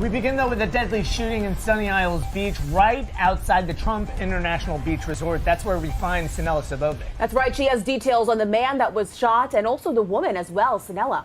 We begin, though, with a deadly shooting in Sunny Isles Beach, right outside the Trump International Beach Resort. That's where we find Sinella Sabove. That's right. She has details on the man that was shot and also the woman as well. Sinella.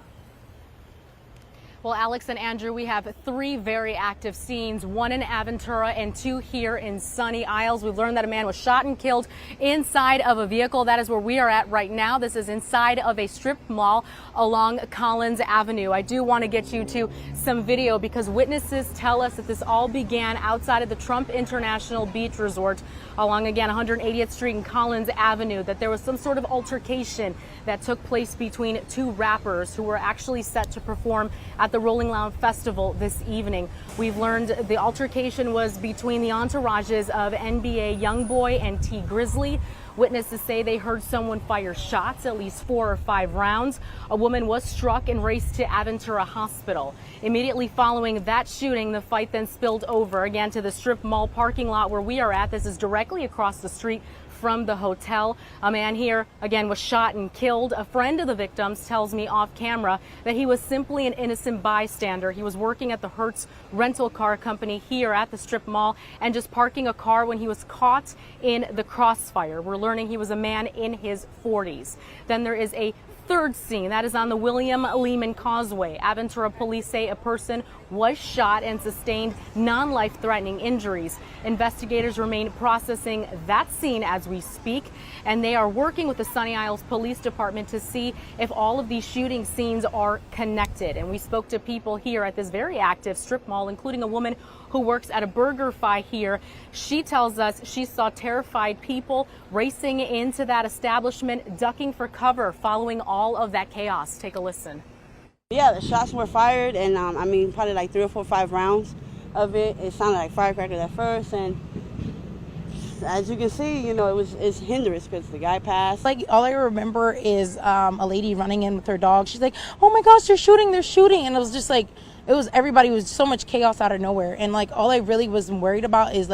Well, Alex and Andrew, we have 3 very active scenes, 1 in Aventura and 2 here in Sunny Isles. We've learned that a man was shot and killed inside of a vehicle. That is where we are at right now. This is inside of a strip mall along Collins Avenue. I do want to get you to some video because witnesses tell us that this all began outside of the Trump International Beach Resort along, again, 180th Street and Collins Avenue, that there was some sort of altercation that took place between 2 rappers who were actually set to perform at the Rolling Loud Festival this evening. We've learned the altercation was between the entourages of NBA Youngboy and Grizzley. Witnesses say they heard someone fire shots, at least 4 or 5 rounds. A woman was struck and raced to Aventura Hospital. Immediately following that shooting, the fight then spilled over again to the strip mall parking lot where we are at. This is directly across the street from the hotel. A man here, again, was shot and killed. A friend of the victims tells me off camera that he was simply an innocent bystander. He was working at the Hertz rental car company here at the strip mall and just parking a car when he was caught in the crossfire. We're learning he was a man in his 40s. Then there is a third scene that is on the William Lehman Causeway. Aventura police say a person was shot and sustained non-life-threatening injuries. Investigators remain processing that scene as we speak, and they are working with the Sunny Isles Police Department to see if all of these shooting scenes are connected. And we spoke to people here at this very active strip mall, including a woman who works at a BurgerFi here. She tells us she saw terrified people racing into that establishment, ducking for cover following all of that chaos. Take a listen. Yeah, the shots were fired, and I mean, probably like 3 or 4 or 5 rounds of it. It sounded like firecrackers at first, and as you can see, you know, it's hindrance because the guy passed. Like, all I remember is a lady running in with her dog. She's like, "Oh my gosh, they're shooting!" And it was just like, everybody was so much chaos out of nowhere, and like all I really was worried about is like